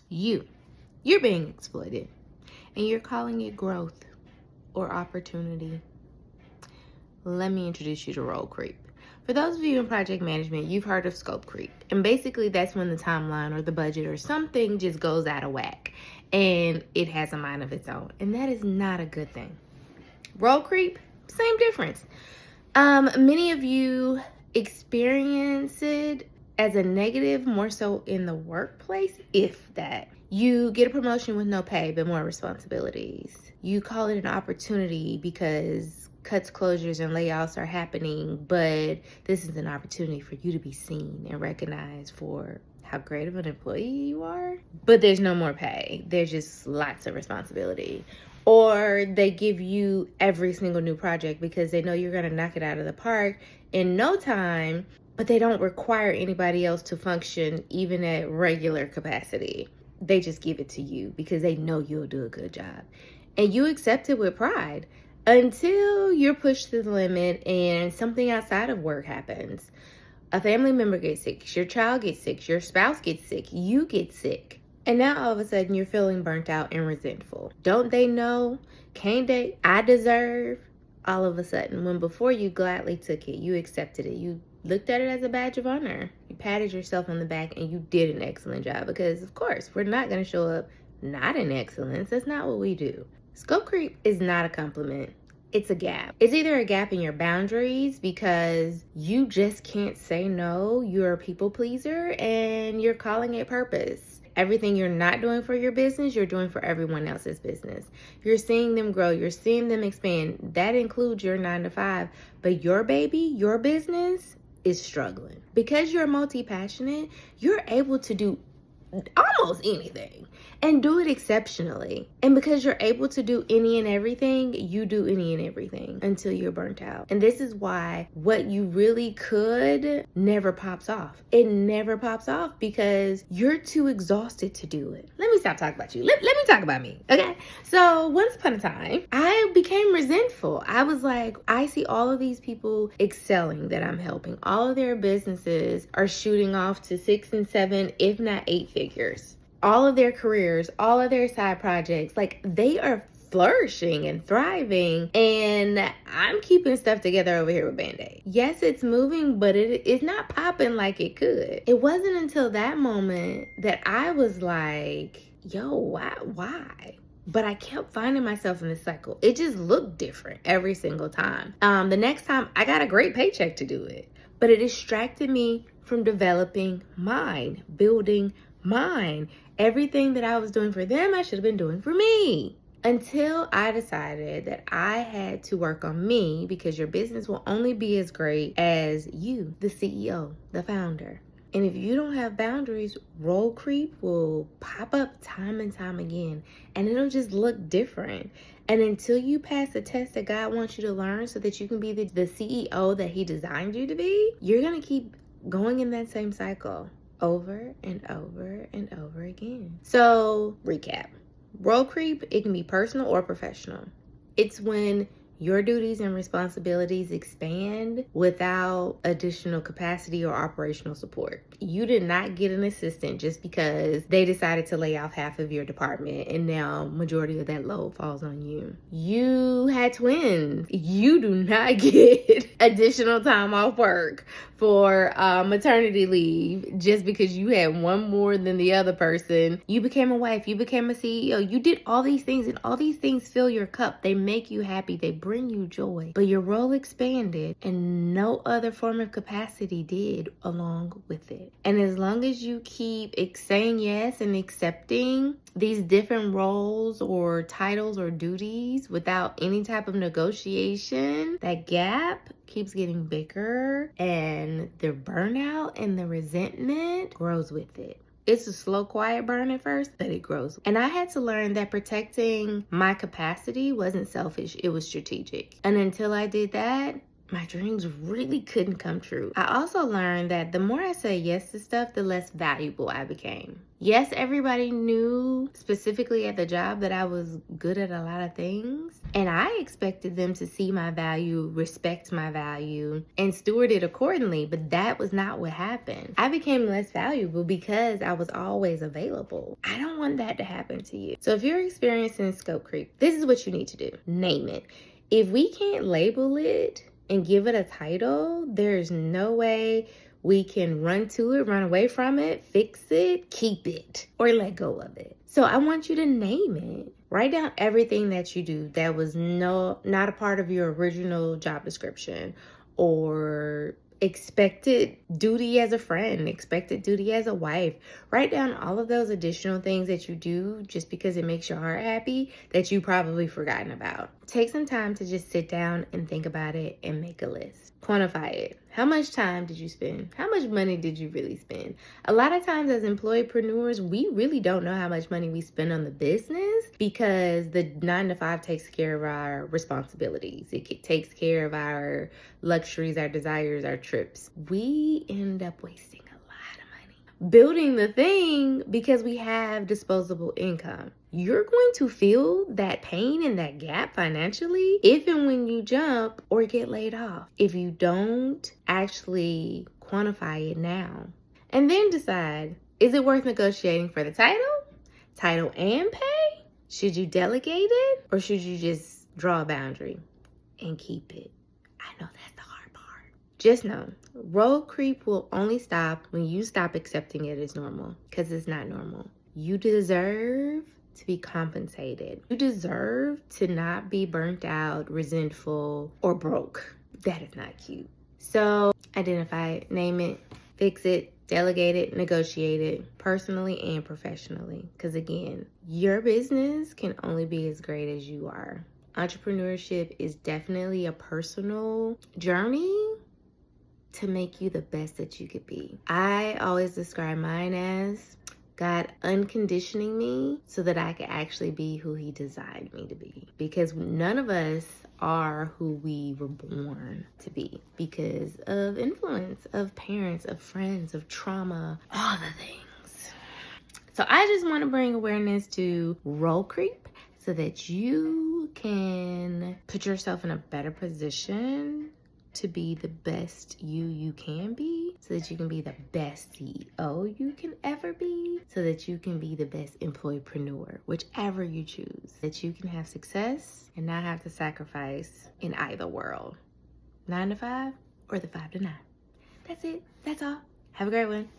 You're being exploited, and you're calling it growth or opportunity. Let me introduce you to role creep. For those of you in project management, you've heard of scope creep. And basically that's when the timeline or the budget or something just goes out of whack and it has a mind of its own. And that is not a good thing. Role creep, same difference. Many of you experience it as a negative, more so in the workplace, if that. You get a promotion with no pay, but more responsibilities. You call it an opportunity because cuts, closures, and layoffs are happening, but this is an opportunity for you to be seen and recognized for how great of an employee you are. But there's no more pay. There's just lots of responsibility. Or they give you every single new project because they know you're going to knock it out of the park in no time, but they don't require anybody else to function even at regular capacity. They just give it to you because they know you'll do a good job. And you accept it with pride until you're pushed to the limit and something outside of work happens. A family member gets sick, your child gets sick, your spouse gets sick, you get sick. And now all of a sudden you're feeling burnt out and resentful. Don't they know? Can't they? I deserve. All of a sudden, when before you gladly took it, you accepted it, you looked at it as a badge of honor. You patted yourself on the back and you did an excellent job because, of course, we're not going to show up not in excellence. That's not what we do. Scope creep is not a compliment. It's a gap. It's either a gap in your boundaries because you just can't say no. You're a people pleaser and you're calling it purpose. Everything you're not doing for your business, you're doing for everyone else's business. You're seeing them grow. You're seeing them expand. That includes your 9 to 5. But your baby, your business is struggling. Because you're multi-passionate, you're able to do almost anything and do it exceptionally. And because you're able to do any and everything, you do any and everything until you're burnt out. And this is why what you really could never pops off. It never pops off because you're too exhausted to do it. Let me stop talking about you. Let me talk about me, okay? So once upon a time, I became resentful. I was like, I see all of these people excelling that I'm helping. All of their businesses are shooting off to 6 and 7, if not 8 figures. All of their careers, all of their side projects, like they are flourishing and thriving, and I'm keeping stuff together over here with Band-Aid. Yes, it's moving, but it's not popping like it could. It wasn't until that moment that I was like, yo, why? But I kept finding myself in this cycle. It just looked different every single time. The next time I got a great paycheck to do it, but it distracted me from developing mine, building mine. Everything that I was doing for them, I should have been doing for me. Until I decided that I had to work on me, because your business will only be as great as you, the CEO, the founder. And if you don't have boundaries, role creep will pop up time and time again, and it'll just look different. And until you pass the test that God wants you to learn so that you can be the CEO that He designed you to be, you're going to keep going in that same cycle over and over and over again. So, recap. Role creep, it can be personal or professional. It's when your duties and responsibilities expand without additional capacity or operational support. You did not get an assistant just because they decided to lay off half of your department and now majority of that load falls on you. You had twins. You do not get additional time off work for maternity leave just because you had one more than the other person. You became a wife. You became a CEO. You did all these things, and all these things fill your cup. They make you happy. They bring you joy. But your role expanded and no other form of capacity did along with it. And as long as you keep saying yes and accepting these different roles or titles or duties without any type of negotiation, that gap keeps getting bigger, and the burnout and the resentment grows with it. It's a slow, quiet burn at first, but it grows. And I had to learn that protecting my capacity wasn't selfish, it was strategic. And until I did that, my dreams really couldn't come true. I also learned that the more I say yes to stuff, the less valuable I became. Yes, everybody knew specifically at the job that I was good at a lot of things, and I expected them to see my value, respect my value, and steward it accordingly, but that was not what happened. I became less valuable because I was always available. I don't want that to happen to you. So if you're experiencing scope creep, this is what you need to do. Name it. If we can't label it and give it a title, there's no way we can run to it, run away from it, fix it, keep it, or let go of it. So I want you to name it. Write down everything that you do that was not a part of your original job description, or expected duty as a friend, expected duty as a wife. Write down all of those additional things that you do just because it makes your heart happy that you probably forgotten about. Take some time to just sit down and think about it and make a list. Quantify it. How much time did you spend? How much money did you really spend? A lot of times as employpreneurs, we really don't know how much money we spend on the business because the 9-to-5 takes care of our responsibilities. It takes care of our luxuries, our desires, our trips. We end up wasting a lot of money building the thing because we have disposable income. You're going to feel that pain and that gap financially if and when you jump or get laid off, if you don't actually quantify it now. And then decide, is it worth negotiating for the title and pay? Should you delegate it, or should you just draw a boundary and keep it? I know that's the hard part. Just know, role creep will only stop when you stop accepting it as normal, because it's not normal. You deserve to be compensated. You deserve to not be burnt out, resentful, or broke. That is not cute. So identify it, name it, fix it, delegate it, negotiate it, personally and professionally. Because again, your business can only be as great as you are. Entrepreneurship is definitely a personal journey to make you the best that you could be. I always describe mine as God unconditioning me so that I can actually be who He designed me to be. Because none of us are who we were born to be because of influence, of parents, of friends, of trauma, all the things. So I just want to bring awareness to role creep so that you can put yourself in a better position to be the best you can be, so that you can be the best CEO you can ever be, so that you can be the best employpreneur, whichever you choose, that you can have success and not have to sacrifice in either world, 9 to 5 or the 5 to 9. That's it. That's all. Have a great one.